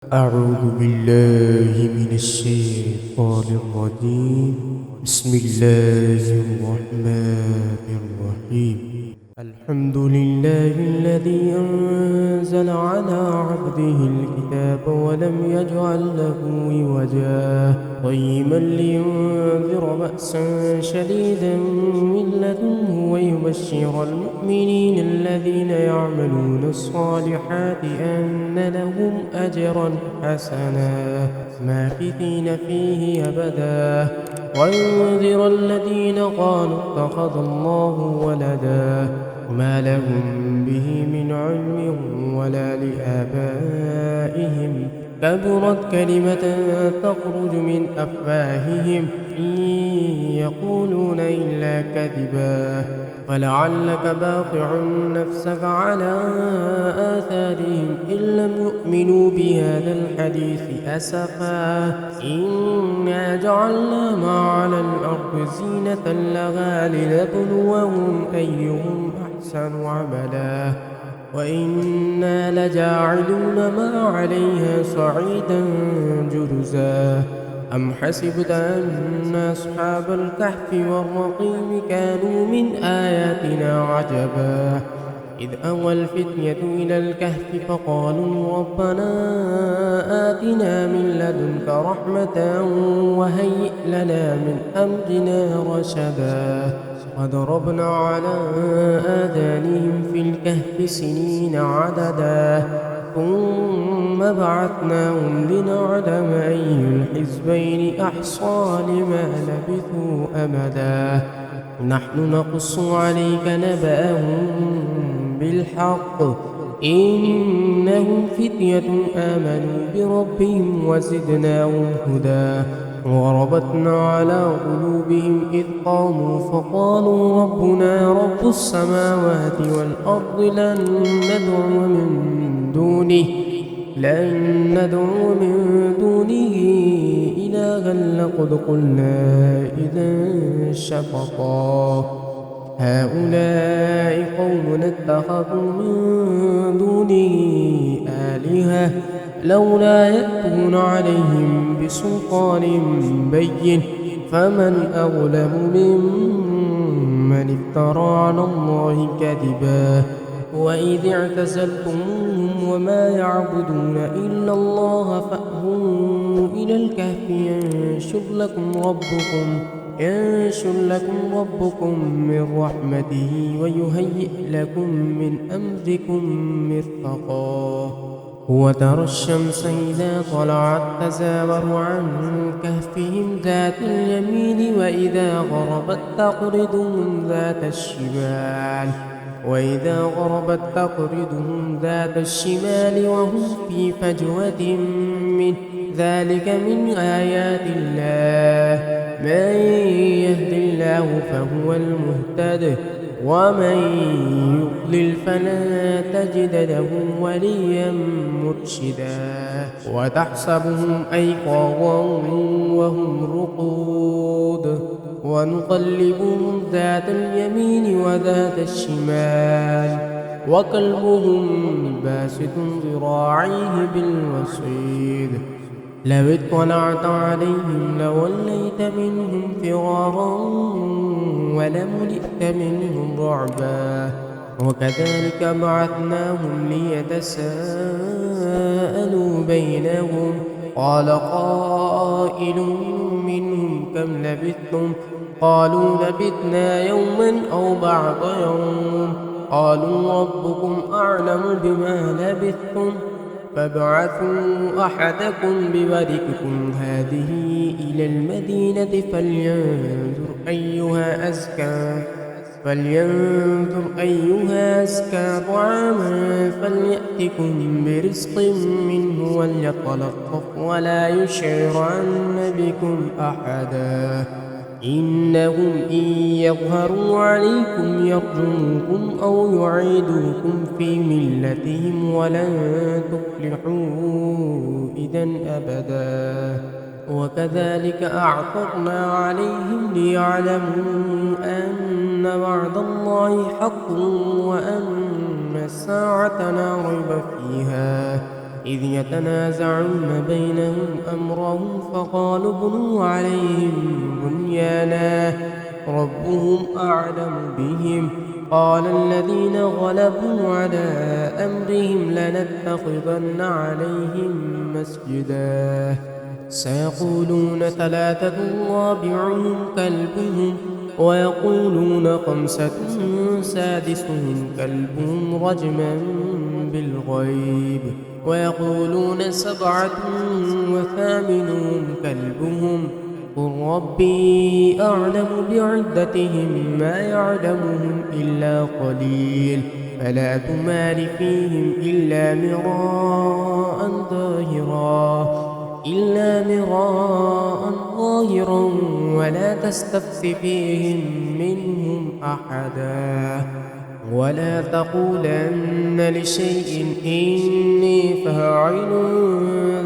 أعوذ بالله من الشيطان الرجيم. بسم الله الرحمن الرحيم. الحمد لله الذي أنزل على عبده الكتاب ولم يجعل له عوجا قيما لينذر بأسا شديدا من لدنه ويبشر المؤمنين الذين يعملون الصالحات أن لهم أجرا حسنا ماكثين فيه أبدا وينذر الذين قالوا اتخذ الله ولدا وما لهم به من علم ولا لآبائهم كبرت كلمة تخرج من أفواههم إن يقولون إلا كذبا فلعلك باقع نفسك على آثارهم إن لم يؤمنوا بهذا الحديث أسفا إنا جعلنا ما على الأرض زينة لها لنبلوهم أيهم أحسن عملا وإنا لجاعلون ما عليها صعيدا جرزا أم حسبت أن أصحاب الكهف والرقيم كانوا من آياتنا عجبا إذ أوى الفتية إلى الكهف فقالوا ربنا آتنا من لدنك رحمة وهيئ لنا من أمرنا رشدا وضربنا على آذانهم في الكهف سنين عددا ثم بعثناهم لنعلم أي الحزبين أحصى لما لبثوا أمدا نحن نقص عليك نبأهم بالحق إنهم فتية آمنوا بربهم وزدناهم هدى وربطنا على قلوبهم إذ قاموا فقالوا ربنا رب السماوات والأرض لن ندعو من دونه إلها لقد قلنا إذا شططا هؤلاء قوم اتخذوا من دونه آلهة لولا يأتون عليهم بسلطان بين فمن أظلم ممن افترى على الله كذبا وإذ اعتزلتموهم وما يعبدون إلا الله فأووا إلى الكهف ينشر لكم ربكم من رحمته ويهيئ لكم من أمركم مرفقا وترى الشمس إذا طلعت تزاور عن كهفهم ذات اليمين وإذا غربت تقرضهم ذات الشمال وهم في فجوة من ذلك من آيات الله من يهد الله فهو المهتد ومن يضلل فلا تجد له وليا مرشدا وتحسبهم أيقاظا وهم رقود ونقلبهم ذات اليمين وذات الشمال وكلبهم باسط ذراعيه بالوصيد لو اطلعت عليهم لوليت منهم فرارا ولملئت منهم رعبا وكذلك بعثناهم ليتساءلوا بينهم قال قائل منهم كم لبثتم قالوا لبثنا يوما أو بعض يوم قالوا ربكم أعلم بما لبثتم فابعثوا أحدكم بورقكم هذه إلى المدينة فلينظر أيها أزكى طعاما فليأتكم برزق منه وليتلطف ولا يشعرن بكم أحدا إنهم إن يظهروا عليكم يرجموكم أو يعيدوكم في ملتهم ولن تفلحوا إذا أبدا وكذلك أعثرنا عليهم ليعلموا أن وعد الله حق وأن الساعة لا ريب فيها إذ يتنازعون بينهم أمرهم فقالوا ابنوا عليهم بنيانا ربهم أعلم بهم قال الذين غلبوا على أمرهم لنتخذن عليهم مسجدا سيقولون ثلاثة رابعهم كلبهم ويقولون خمسة سادسهم كلبهم رجما بالغيب ويقولون سبعة وثامنهم كلبهم قل ربي أعلم بعدتهم ما يعلمهم إلا قليل فلا تمار فيهم إلا مراء ظاهرا ولا تستفت فيهم منهم أحدا ولا تقولن لشيء إني فاعل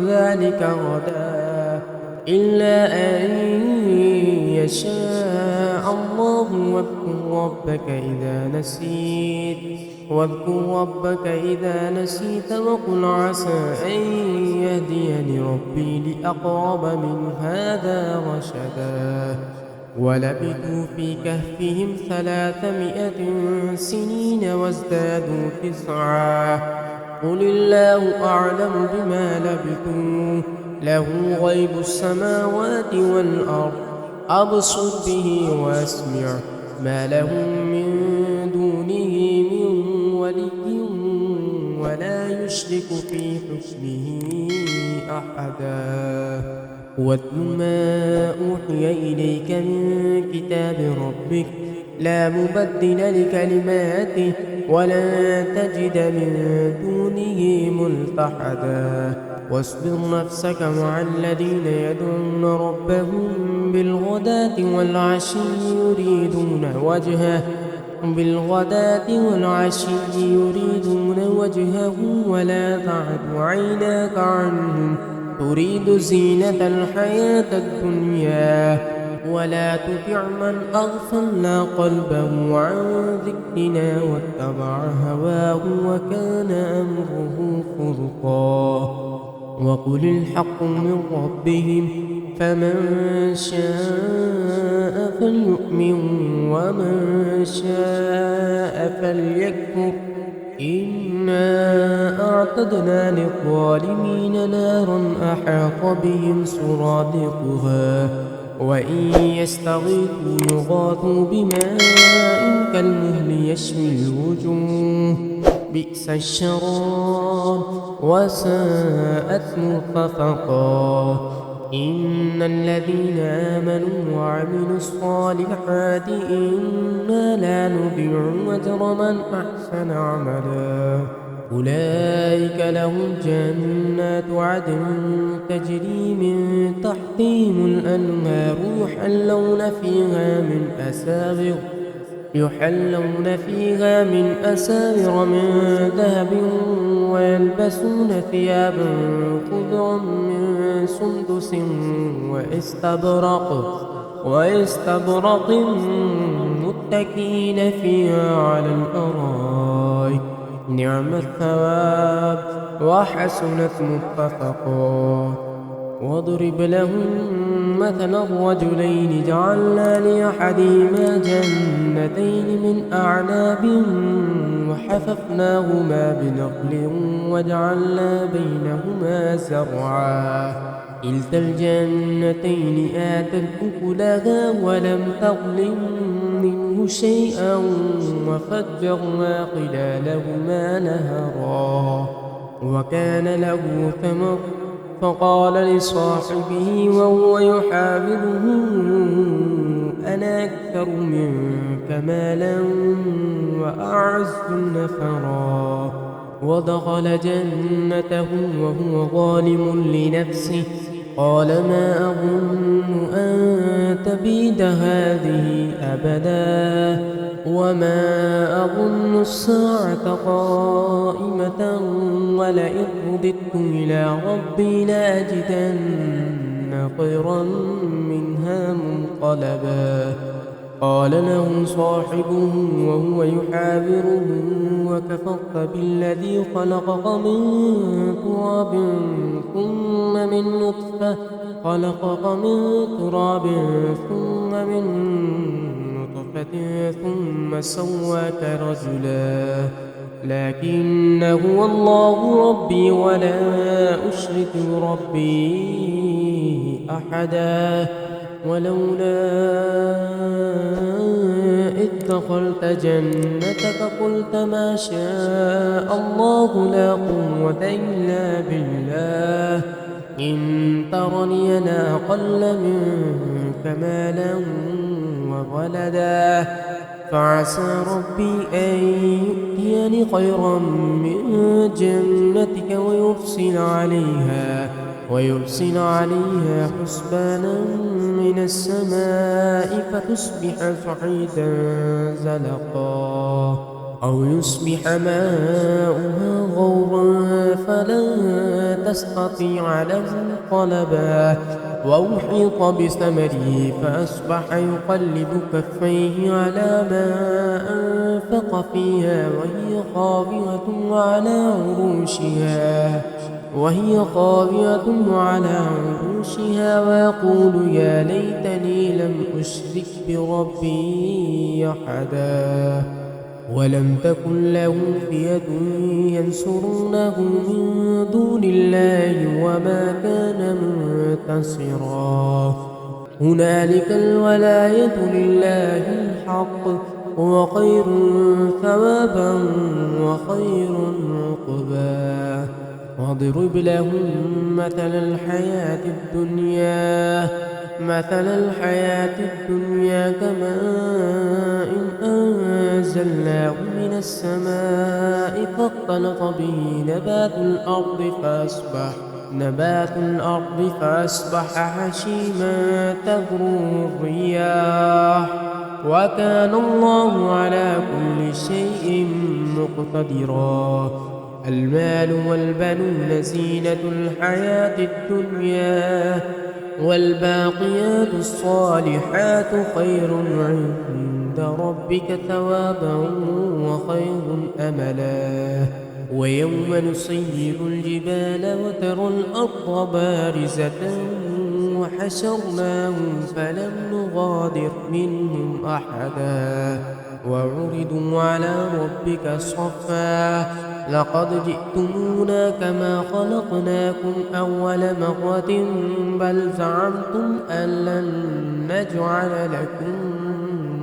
ذلك غدا إلا أن يشاء الله واذكر ربك إذا نسيت وقل عسى أن يهديني ربي لأقرب من هذا رشدا ولبثوا في كهفهم 300 سنين وازدادوا 9 قل الله أعلم بما لبثوا له غيب السماوات والأرض أبصر به وأسمع ما لهم من دونه من ولي ولا يشرك في حكمه أحدا واتل ما أوحي إليك من كتاب ربك لا مبدل لكلماته ولن تجد من دونه ملتحدا واصبر نفسك مع الذين يدعون ربهم بالغداة والعشي يريدون وجهه ولا تعد عيناك عنهم تريد زينة الحياة الدنيا ولا تطع من أغفلنا قلبه عن ذكرنا واتبع هواه وكان أمره فرطا وقل الحق من ربهم فمن شاء فليؤمن ومن شاء فليكفر إنا أعتدنا للظالمين نارا أحاط بهم سرادقها وإن يستغيثوا يغاثوا بماء كالمهل يشوي الوجوه بئس الشراب وساءت مرتفقا إن الذين آمنوا وعملوا الصالحات إنا لا نضيع أجر من أحسن عملا أولئك لهم جنات عدن تجري من تحتهم الأنهار يحلون فيها من أساور من ذهب ويلبسون ثيابا خضرا من سندس واستبرق متكئين فيها على الأرائك نعم الثواب وحسنت مرتفقا واضرب لهم مثلا الرجلين جعلنا لأحدهما جنتين من أعناب وحففناهما بنخل وجعلنا بينهما زرعا كلتا الجنتين آتت أكلها ولم تظلم منه شيئا وفجرنا خلالهما نهرا وكان له ثمر فقال لصاحبه وهو يحاوره أنا أكثر منك مالا وأعز نفرا ودخل جنته وهو ظالم لنفسه قال ما أظن أن تبيد هذه أبدا وما أظن الساعة قائمة ولئن رددت إلى ربي لأجدن خيرا منها منقلبا قال له صاحبه وهو يحاوره وكفرت بالذي خلقك من تراب ثم من نطفة ثم سواك رجلا لكن هو الله ربي ولا أشرك بربي أحدا ولولا إذ دخلت جنتك قلت ما شاء الله لا قوة إلا بالله إن ترني أنا أقل منك مالا وولدا فعسى ربي أن يؤتيني خيرا من جنتك ويرسل عليها حسبانا من السماء فتصبح صعيدا زلقا أو يصبح ماؤها غورا فلن تستطيع له طلبا وأحيط بثمره فأصبح يقلب كفيه على ما أنفق فيها وهي خاوية على عروشها ويقول يا ليتني لم أشرك بربي أحدا ولم تكن له فئة ينصرونه من دون الله وما كان منتصرا هنالك الولاية لله الحق هو خير ثوابا وخير عقبا واضرب لهم مثل الحياة الدنيا كماء أنزلناه من السماء فاختلط به نبات الأرض فأصبح هشيما تذروه الرياح وكان الله على كل شيء مقتدرا المال والبنون زينة الحياة الدنيا والباقيات الصالحات خير عند ربك ثوابا وخير أملا ويوم نسير الجبال وترى الأرض بارزة وحشرناهم فلم نغادر منهم أحدا وعرضوا على ربك صفا لقد جئتمونا كما خلقناكم أول مرة بل زعمتم أن لن نجعل لكم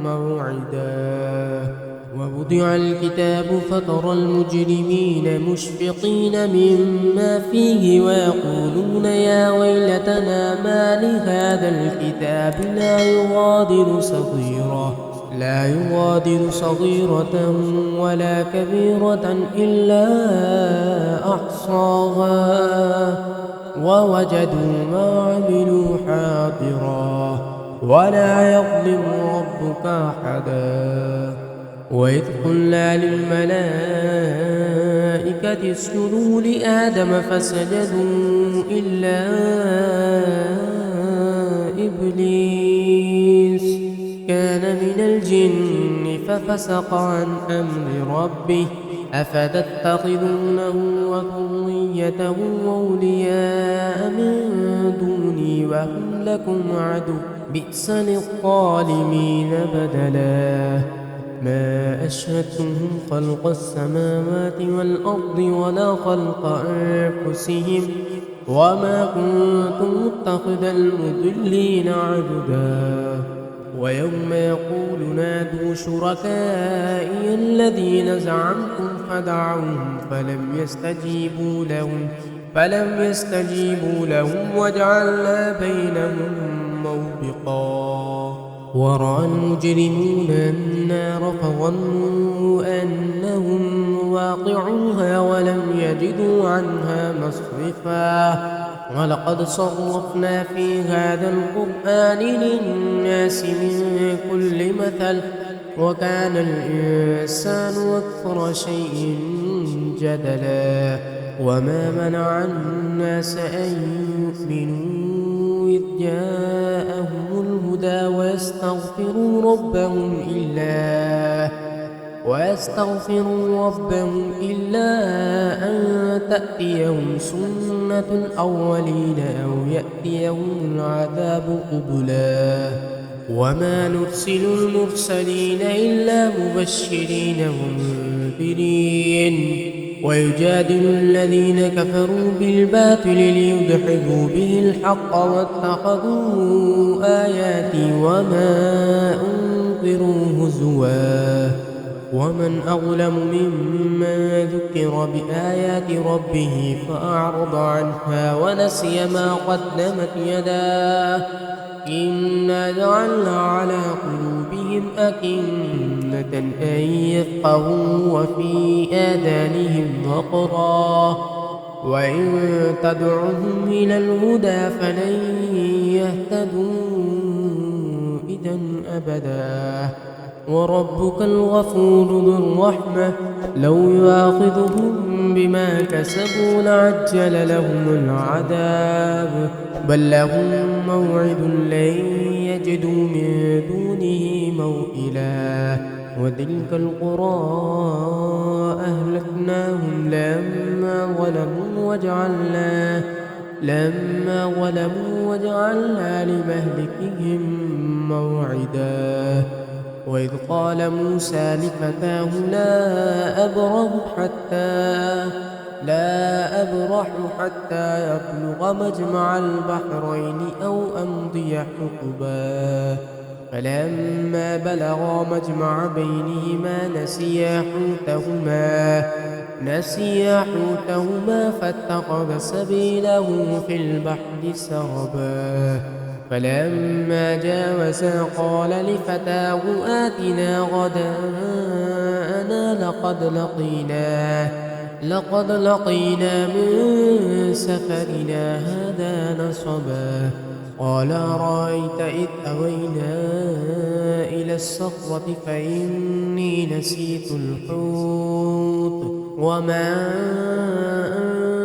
موعدا ووضع الكتاب فترى المجرمين مشفقين مما فيه ويقولون يا ويلتنا ما لهذا الكتاب لا يغادر صغيرة ولا كبيرة إلا أحصاها ووجدوا ما عملوا حاضرا ولا يظلم ربك أحدا وإذ قلنا للملائكة اسجدوا لآدم فسجدوا إلا إبليس كان من الجن ففسق عن أمر ربه أفتتخذونه وذريته أولياء من دوني وهم لكم عدو بئس للظالمين بدلا ما أشهدتهم خلق السماوات والأرض ولا خلق أنفسهم وما كنت متخذ المضلين عبدا ويوم يقول نادوا شركائي الذين زعمتم فدعوهم فلم يستجيبوا لهم وجعلنا بينهم موبقا ورأى المجرمون النار فظنوا أنهم واقعوها ولم يجدوا عنها مصرفا ولقد صرفنا في هذا القرآن للناس من كل مثل وكان الإنسان أكثر شيء جدلا وما منع الناس أن يؤمنوا إذ جاءهم الهدى الهدى ويستغفروا ربهم إلا أن تأتيهم سنة الأولين أو يأتيهم العذاب قبلا وما نرسل المرسلين إلا مبشرين ومنذرين ويجادل الذين كفروا بالباطل ليدحضوا به الحق واتخذوا آياتي وما أنذروا هزوا ومن أظلم ممن ذكر بآيات ربه فأعرض عنها ونسي ما قدمت يداه إنا جعلنا على قلوبهم أكنة أن يفقهوا وفي آذانهم وقرا وإن تدعهم إلى الهدى فلن يهتدوا إذا أبدا وربك الغفور ذو الرحمة لو يؤاخذهم بما كسبوا لعجل لهم العذاب بل لهم موعد لن يجدوا من دونه موئلا وتلك القرى أهلكناهم لما ظلموا وجعلنا لمهلكهم موعدا وإذ قال موسى لفتاه لا أبرح حتى يبلغ مجمع البحرين أو أمضي حقبا فلما بلغا مجمع بينهما نسيا حوتهما فاتخذ سبيله في البحر سربا فلما جاوزا قال لفتاه آتنا غداءنا لقد لقينا من سفرنا هذا نصبا قال أرأيت إذ أوينا إلى الصخرة فإني نسيت الحوت وما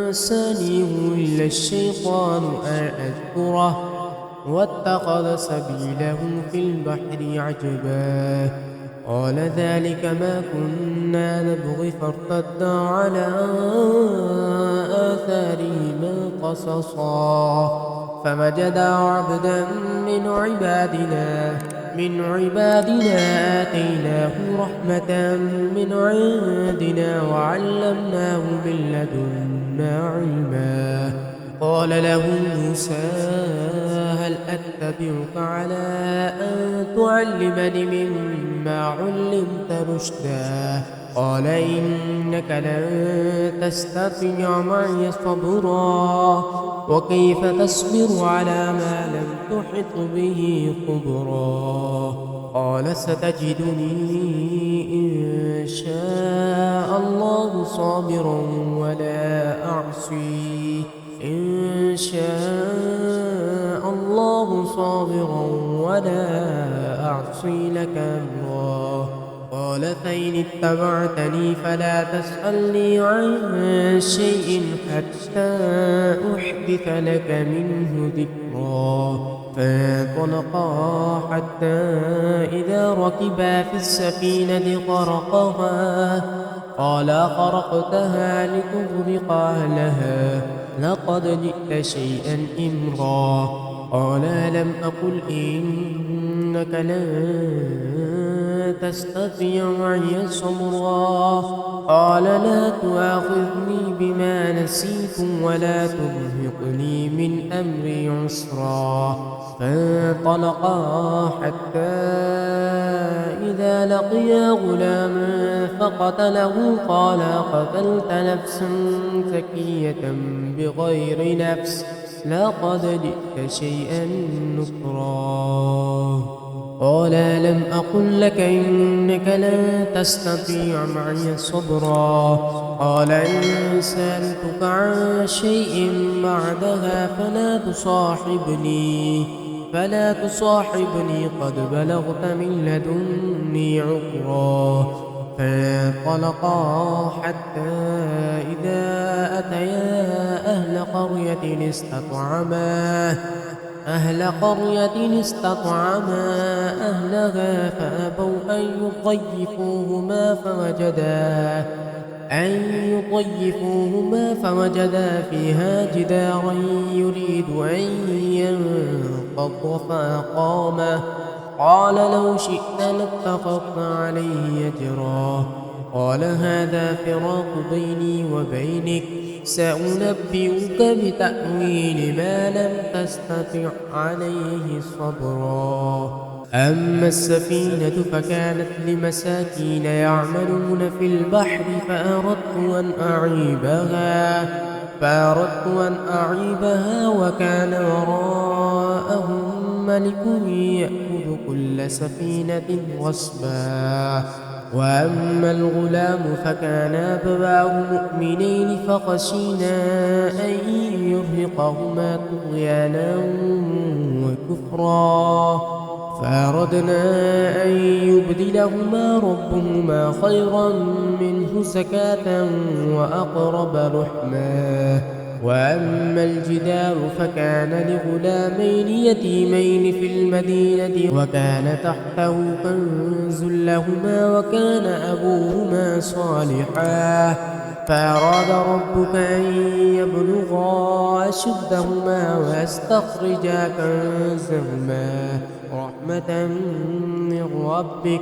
أنسانيه إلا الشيطان أن أذكره واتخذ سبيله في البحر عجبا قال ذلك ما كنا نبغي فارتدا على آثارهما قصصا فوجدا عبدا من عبادنا آتيناه رحمة من عندنا وعلمناه من لدنا علما قال له موسى هل أتبعك على أن تعلمني مما علمت رشدا قال إنك لن تستطيع معي صبرا وكيف تصبر على ما لم تحط به خبرا قال ستجدني إن شاء الله صابرا ولا أعصي لك أمرا قال فإن اتبعتني فلا تسألني عن شيء حتى أحدث لك منه ذكرا فانطلقا حتى إذا ركبا في السفينة خرقها قال خرقتها لتغرق أهلها لقد جئت شيئا إمرا قال لم أقل إنك لن تستطيع معي صبرا قال لا تؤاخذني بما نسيت ولا ترهقني من أمري عسرا فانطلقا حتى إذا لقيا غلاما فقتله قال قتلت نفسا زكية بغير نفس لقد جئت شيئا نكرا قال لم أقل لك إنك لن تستطيع معي صبرا قال إن سألتك عن شيء بعدها فلا تصاحبني قد بلغت من لدني عذرا فانطلقا حتى إذا أتيا أهل قرية أهل قرية استطعما أهلها فأبوا أن يضيفوهما فوجدا فيها جدارا يريد أن ينقض فأقامه. قال لو شئت لاتخذنا عليه أجرا. قال هذا فراق بيني وبينك، سأنبئك بتأويل ما لم تستطع عليه صبرا. أما السفينة فكانت لمساكين يعملون في البحر فأردت أن أعيبها وكان وراءهم ملك يأخذ كل سفينة غصبا. وأما الغلام فكان أبواه مؤمنين فخشينا أن يرهقهما طغيانا وكفرا، فأردنا أن يبدلهما ربهما خيرا منه زكاة وأقرب رحما. وأما الجدار فكان لغلامين يتيمين في المدينة وكان تحته كنز لهما وكان أبوهما صالحا، فأراد ربك أن يبلغا أشدهما ويستخرجا كنزهما رحمة من ربك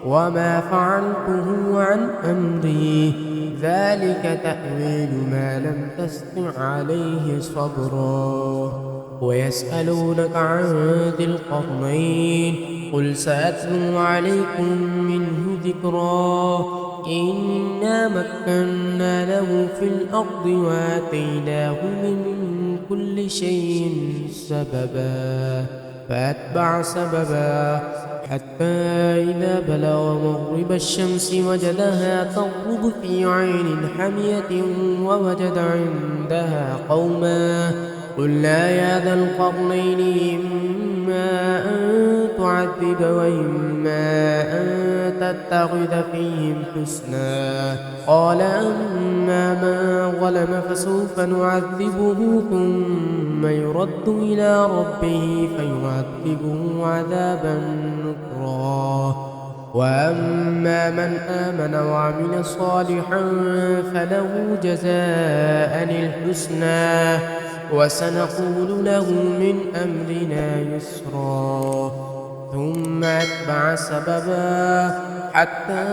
وما فعلته عن أمري، ذلك تأويل ما لم تستطع عليه صبرا. ويسألونك عن ذي القرنين قل سأتلو عليكم منه ذكرا. إنا مكنا له في الأرض وآتيناه من كل شيء سببا، فأتبع سببا حتى إذا بلغ مغرب الشمس وجدها تغرب في عين حمية ووجد عندها قوما. قلنا يا ذا القرنين إما أن تعذب وإما أن تتخذ فيهم حسنا. قال أما من ظلم فسوف نعذبه ثم يرد إلى ربه فيعذبه عذابا نكرا. وأما من آمن وعمل صالحا فله جزاء الحسنى وسنقول له من أمرنا يسرا. ثم أتبع سببا حتى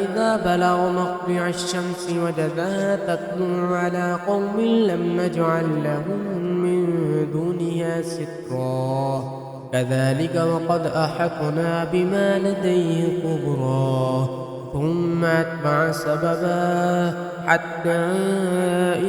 إذا بلغ مطلع الشمس وجدها تطلع على قوم لم نجعل لهم من دونها سترا. كذلك وقد أحطنا بما لديه خبرا. ثم أتبع سببا حتى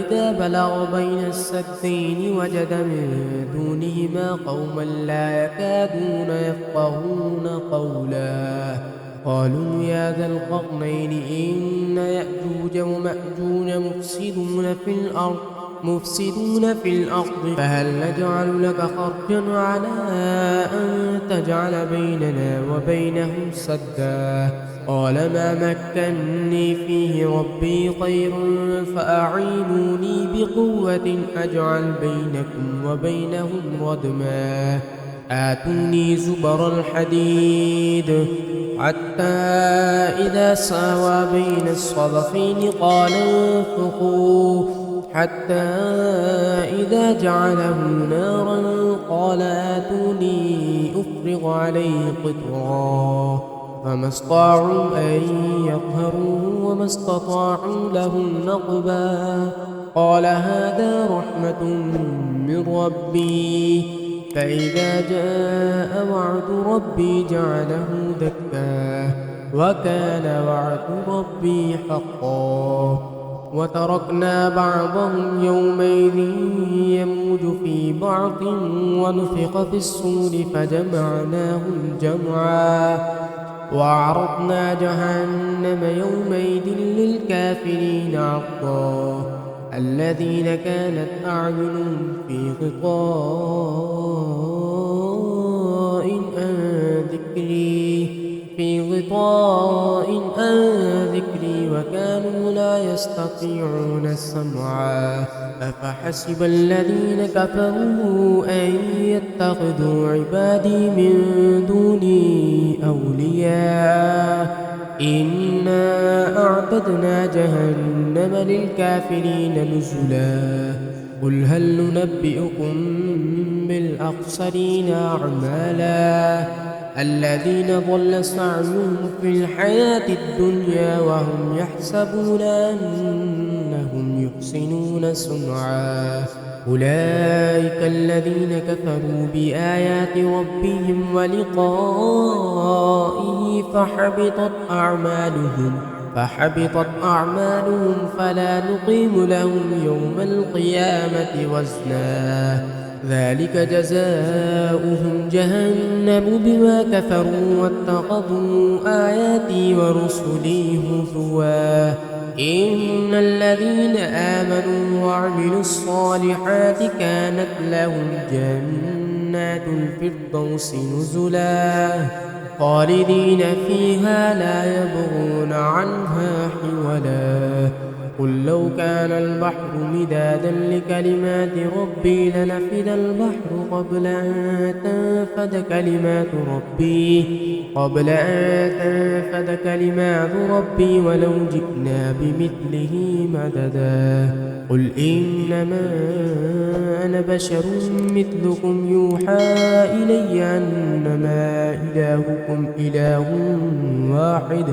إذا بلغ بين السدين وجد من دونهما قوما لا يكادون يفقهون قولا. قالوا يا ذا القرنين إن يأجوج ومأجوج مفسدون في الأرض فهل نجعل لك خرجا على أن تجعل بيننا وبينهم سدا. قال ما مكني فيه ربي خير فأعينوني بقوة أجعل بينكم وبينهم ردما. آتوني زبر الحديد حتى إذا ساوى بين الصدفين قال انفخوا حتى إذا جعله نارا قال آتوني أفرغ عليه قطرا. فما استطاعوا أن يظهروه وما استطاعوا له نقبا. قال هذا رحمة من ربي فإذا جاء وعد ربي جعله دكا وكان وعد ربي حقا. وتركنا بعضهم يومئذ يموج في بعض ونفخ في الصور فجمعناهم جمعا. وعرضنا جهنم يومئذ للكافرين عرضا. الذين كانت أعينهم في غطاء عن ذكري وكانوا لا يستطيعون السمع أفحسب الذين كفروا أن يتخذوا عبادي من دوني أولياء إنا أعتدنا جهنم للكافرين نزلا قل هل ننبئكم بالأخسرين أعمالا الذين ضل سعيهم في الحياة الدنيا وهم يحسبون أنهم يحسنون صنعا أولئك الذين كفروا بآيات ربهم ولقائه فحبطت أعمالهم فلا نقيم لهم يوم القيامة وزنا ذلك جزاؤهم جهنم بما كفروا واتخذوا آياتي ورسلي هزوا إن الذين آمنوا وعملوا الصالحات كانت لهم جنات الفردوس نزلا خالدين فيها لا يبغون عنها حولا قل لو كان البحر مدادا لكلمات ربي لنفد البحر قبل أن تنفد كلمات ربي ولو جئنا بمثله مددا قل إنما أنا بشر مثلكم يوحى إلي أنما إلهكم إله واحد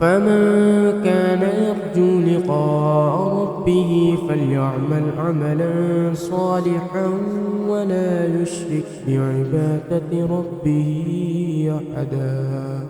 فمن كان يرجو لقاء ربه فليعمل عملا صالحا ولا يشرك بعبادة ربه أحدا.